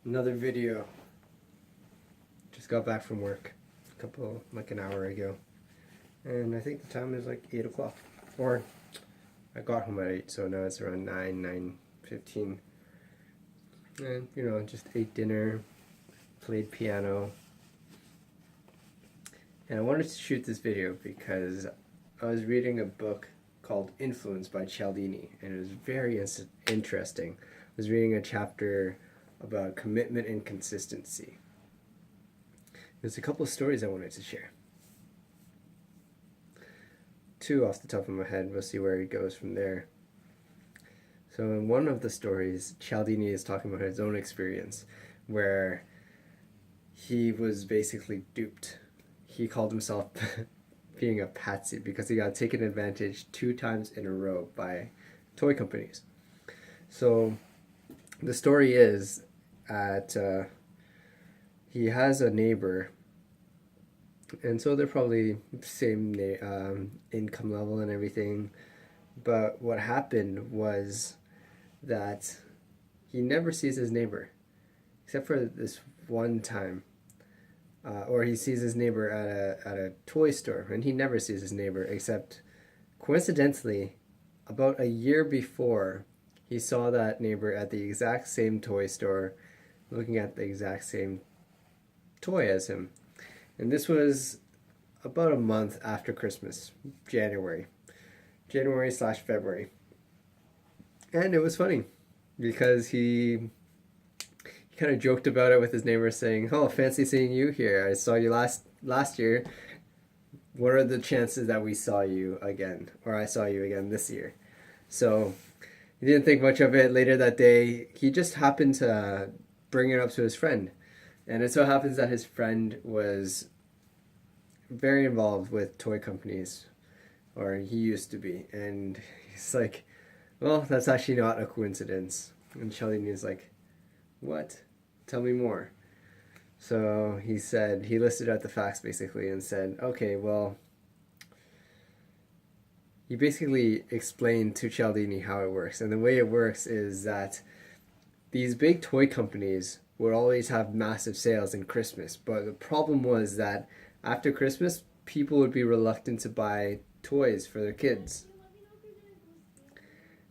Another video. Just got back from work like an hour ago. And I think the time is like 8 o'clock. Or I got home at 8, so now it's around 9:15. And, just ate dinner, played piano. And I wanted to shoot this video because I was reading a book called Influence by Cialdini, and it was very interesting. I was reading a chapter about commitment and consistency. There's a couple of stories I wanted to share. Two off the top of my head, we'll see where it goes from there. So in one of the stories, Cialdini is talking about his own experience where he was basically duped. He called himself being a patsy because he got taken advantage 2 times in a row by toy companies. So the story is he has a neighbor, and so they're probably same income level and everything. But what happened was that he never sees his neighbor, except for this one time. Or he sees his neighbor at a toy store, and he never sees his neighbor, except coincidentally, about a year before, he saw that neighbor at the exact same toy store, looking at the exact same toy as him. And this was about a month after Christmas, January/February. And it was funny because he kind of joked about it with his neighbor, saying, "Oh, fancy seeing you here. I saw you last year. What are the chances that we saw you again, or I saw you again this year?" So he didn't think much of it. Later that day, he just happened to bring it up to his friend, and it so happens that his friend was very involved with toy companies, or he used to be, and he's like, "Well, that's actually not a coincidence." And Cialdini is like, "What? Tell me more." So he said, he listed out the facts basically and said, okay, well, he basically explained to Cialdini how it works. And the way it works is that these big toy companies would always have massive sales in Christmas. But the problem was that after Christmas, people would be reluctant to buy toys for their kids.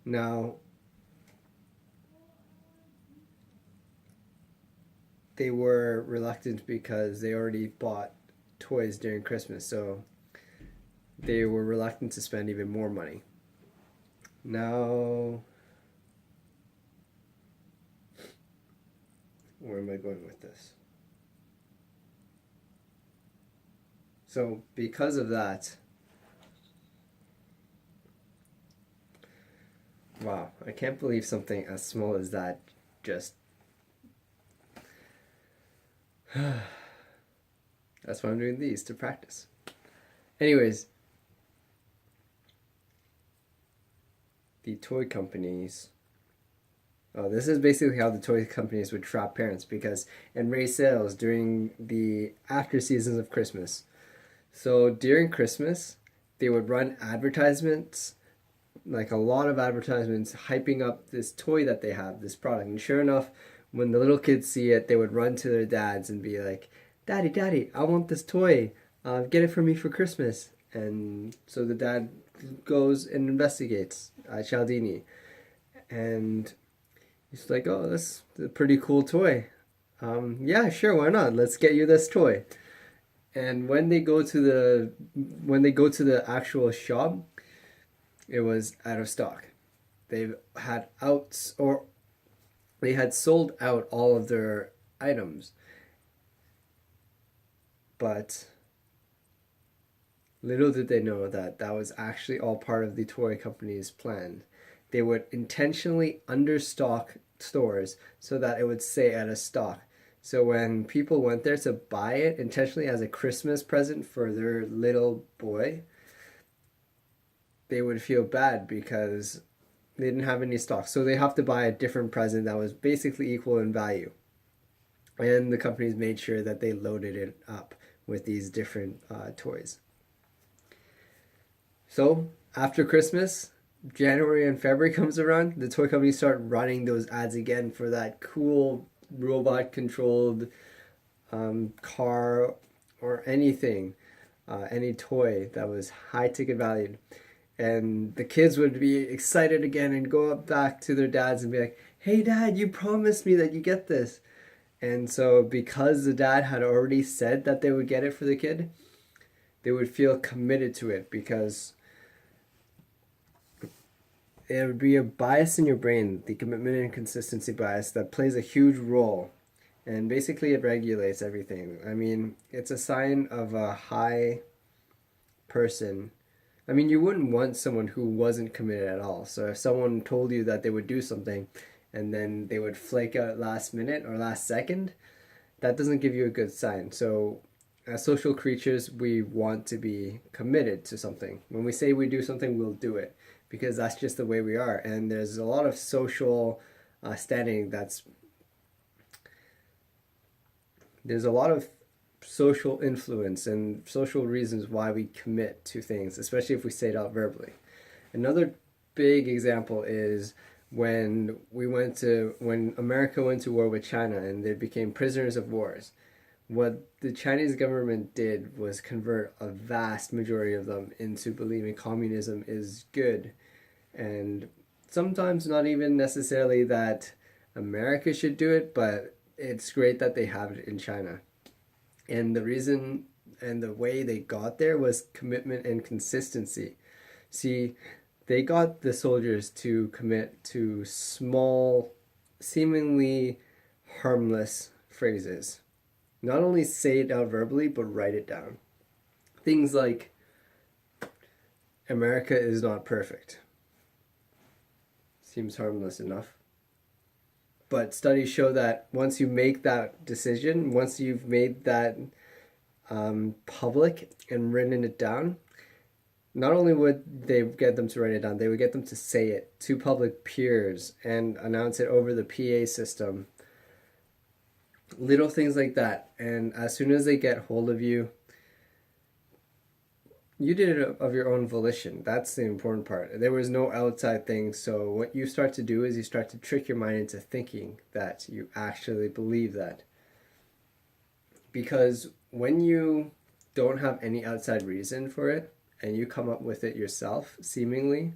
Now, they were reluctant because they already bought toys during Christmas, so they were reluctant to spend even more money. Now, where am I going with this? So, because of that, wow, I can't believe something as small as that just. That's why I'm doing these, to practice. Anyways, the toy companies. Oh, this is basically how the toy companies would trap parents, because and raise sales during the after seasons of Christmas. So during Christmas, they would run advertisements, like a lot of advertisements, hyping up this toy that they have, this product. And sure enough, when the little kids see it, they would run to their dads and be like, "Daddy, Daddy, I want this toy. Get it for me for Christmas." And so the dad goes and investigates Cialdini. And he's like, "Oh, that's a pretty cool toy. Yeah, sure, why not? Let's get you this toy." And when they go to the actual shop, it was out of stock. They had sold out all of their items. But little did they know that that was actually all part of the toy company's plan. They would intentionally understock stores so that it would stay out of stock. So when people went there to buy it intentionally as a Christmas present for their little boy, they would feel bad because they didn't have any stock. So they have to buy a different present that was basically equal in value. And the companies made sure that they loaded it up with these different toys. So after Christmas, January and February comes around, the toy companies start running those ads again for that cool robot controlled car or anything, any toy that was high ticket valued. And the kids would be excited again and go up back to their dads and be like, "Hey dad, you promised me that you get this." And so because the dad had already said that they would get it for the kid, they would feel committed to it, because it would be a bias in your brain, the commitment and consistency bias, that plays a huge role. And basically it regulates everything. I mean, it's a sign of a high person. I mean, you wouldn't want someone who wasn't committed at all. So if someone told you that they would do something and then they would flake out last minute or last second, that doesn't give you a good sign. So as social creatures, we want to be committed to something. When we say we do something, we'll do it, because that's just the way we are. And there's a lot of social standing there's a lot of social influence and social reasons why we commit to things, especially if we say it out verbally. Another big example is when America went to war with China and they became prisoners of wars. What the Chinese government did was convert a vast majority of them into believing communism is good, and sometimes not even necessarily that America should do it, but it's great that they have it in China. And the reason and the way they got there was commitment and consistency. See, they got the soldiers to commit to small, seemingly harmless phrases. Not only say it out verbally, but write it down. Things like, America is not perfect. Seems harmless enough. But studies show that once you make that decision, once you've made that public and written it down, not only would they get them to write it down, they would get them to say it to public peers and announce it over the PA system. Little things like that. And as soon as they get hold of you, you did it of your own volition. That's the important part. There was no outside thing. So what you start to do is you start to trick your mind into thinking that you actually believe that. Because when you don't have any outside reason for it and you come up with it yourself, seemingly,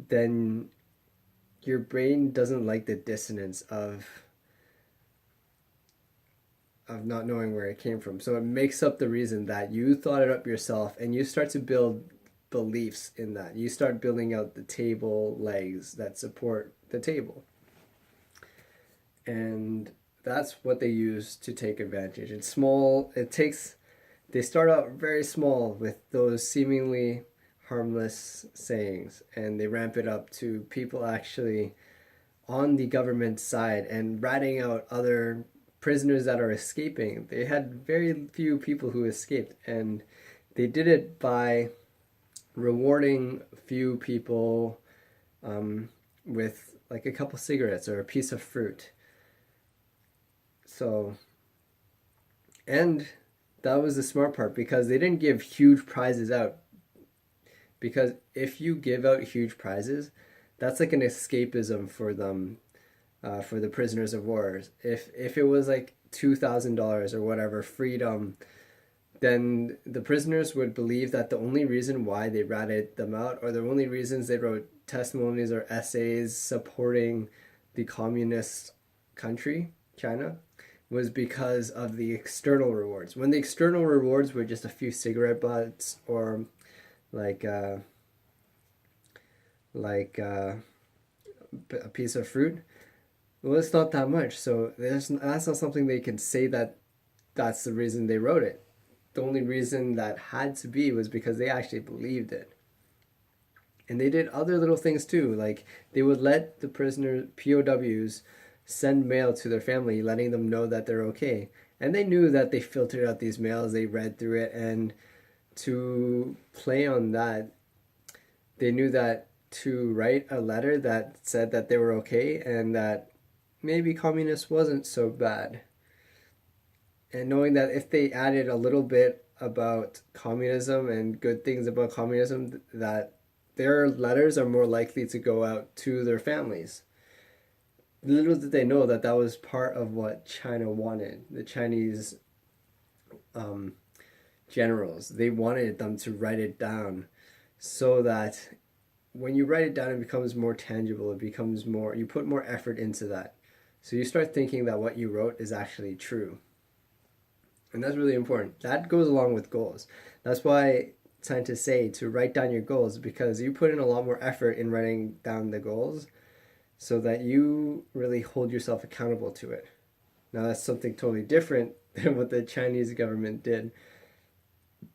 then your brain doesn't like the dissonance of not knowing where it came from. So it makes up the reason that you thought it up yourself, and you start to build beliefs in that. You start building out the table legs that support the table. And that's what they use to take advantage. It's small. They start out very small with those seemingly harmless sayings, and they ramp it up to people actually on the government side and ratting out other prisoners that are escaping. They had very few people who escaped, and they did it by rewarding few people with like a couple cigarettes or a piece of fruit. So, and that was the smart part, because they didn't give huge prizes out. Because if you give out huge prizes, that's like an escapism for them. For the prisoners of war. If it was like $2,000 or whatever, freedom, then the prisoners would believe that the only reason why they ratted them out, or the only reasons they wrote testimonies or essays supporting the communist country, China, was because of the external rewards. When the external rewards were just a few cigarette butts or like a piece of fruit, well, it's not that much, so that's not something they can say that that's the reason they wrote it. The only reason that had to be was because they actually believed it. And they did other little things too, like they would let the prisoner POWs send mail to their family, letting them know that they're okay. And they knew that they filtered out these mails, they read through it, and to play on that, they knew that to write a letter that said that they were okay and that maybe communist wasn't so bad. And knowing that if they added a little bit about communism and good things about communism, that their letters are more likely to go out to their families. little did they know that that was part of what China wanted. The Chinese um, generals, they wanted them to write it down so that when you write it down, it becomes more tangible. It becomes more, you put more effort into that. So you start thinking that what you wrote is actually true. And that's really important. That goes along with goals. That's why scientists say to write down your goals, because you put in a lot more effort in writing down the goals so that you really hold yourself accountable to it. Now, that's something totally different than what the Chinese government did.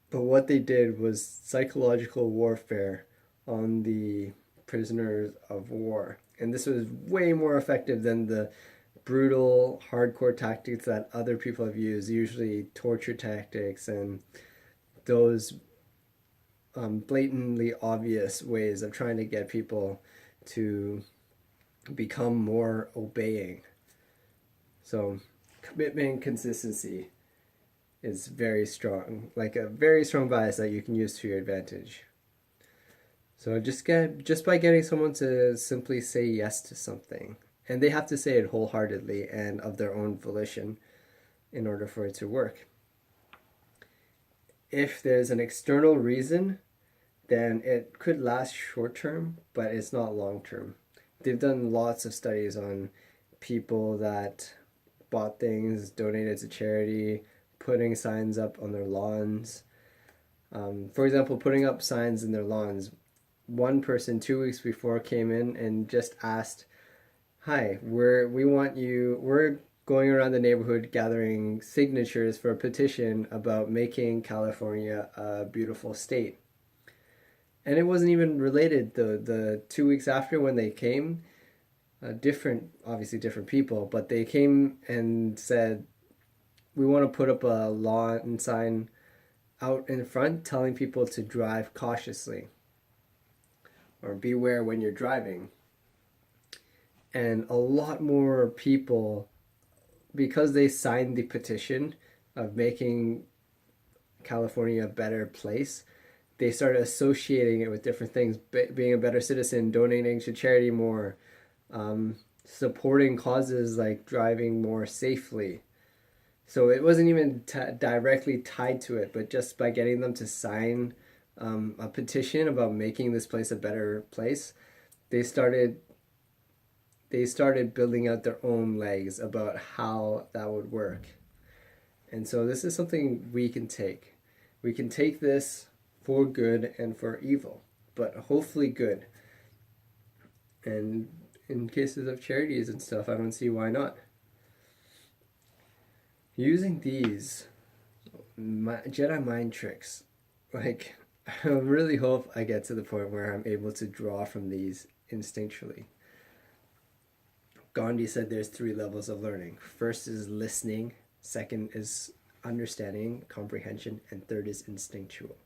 But what they did was psychological warfare on the prisoners of war. And this was way more effective than the brutal, hardcore tactics that other people have used, usually torture tactics and those blatantly obvious ways of trying to get people to become more obeying. So, commitment and consistency is very strong, like a very strong bias that you can use to your advantage. So just by getting someone to simply say yes to something, and they have to say it wholeheartedly and of their own volition in order for it to work. If there's an external reason, then it could last short term, but it's not long term. They've done lots of studies on people that bought things, donated to charity, putting signs up on their lawns. For example, putting up signs in their lawns. One person 2 weeks before came in and just asked, "Hi, we want you. We're going around the neighborhood gathering signatures for a petition about making California a beautiful state." And it wasn't even related. The 2 weeks after when they came, obviously different people, but they came and said, "We want to put up a lawn sign out in front telling people to drive cautiously or beware when you're driving." And a lot more people, because they signed the petition of making California a better place, they started associating it with different things, being a better citizen, donating to charity more, supporting causes like driving more safely. So it wasn't even directly tied to it, but just by getting them to sign a petition about making this place a better place, they started building out their own legs about how that would work. And so this is something we can take. We can take this for good and for evil, but hopefully good. And in cases of charities and stuff, I don't see why not. Using these Jedi mind tricks, like, I really hope I get to the point where I'm able to draw from these instinctually. Gandhi said there's 3 levels of learning. First is listening, second is understanding, comprehension, and third is instinctual.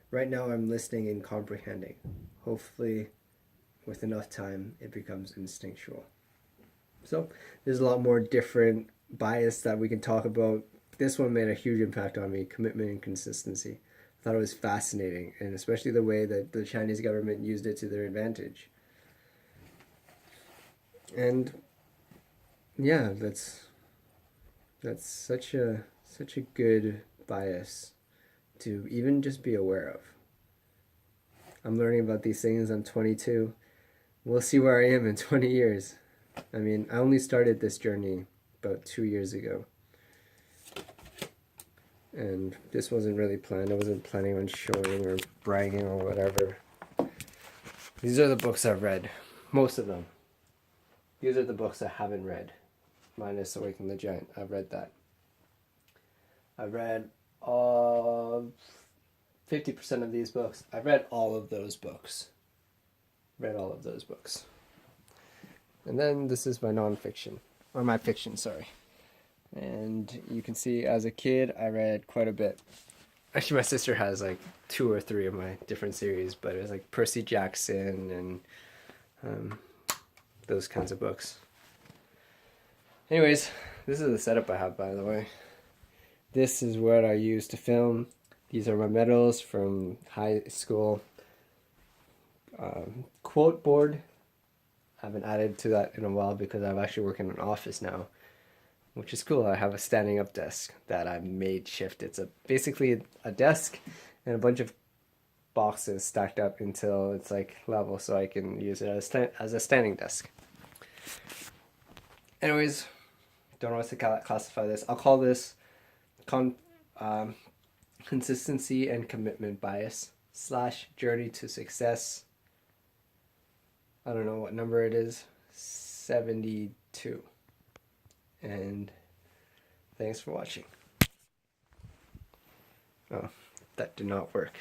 Right now I'm listening and comprehending. Hopefully, with enough time, it becomes instinctual. So there's a lot more different bias that we can talk about. This one made a huge impact on me, commitment and consistency. I thought it was fascinating, and especially the way that the Chinese government used it to their advantage. And yeah, that's such a good bias to even just be aware of. I'm learning about these things. I'm 22. We'll see where I am in 20 years. I mean, I only started this journey about 2 years ago. And this wasn't really planned. I wasn't planning on showing or bragging or whatever. These are the books I've read. Most of them. These are the books I haven't read. Minus Awaken the Giant. I've read that. I've read 50% of these books. I've read all of those books. And then this is my nonfiction. Or my fiction, sorry. And you can see as a kid, I read quite a bit. Actually, my sister has like 2 or 3 of my different series, but it was like Percy Jackson and those kinds of books. Anyways, this is the setup I have, by the way. This is what I use to film. These are my medals from high school. Quote board. I haven't added to that in a while because I've actually worked in an office now, which is cool. I have a standing up desk that I've made shift. It's basically a desk and a bunch of boxes stacked up until it's like level, so I can use it as a standing desk. Anyways, don't know what to classify this. I'll call this con um, consistency and commitment bias / journey to success. I don't know what number it is. 72. And thanks for watching. Oh, that did not work.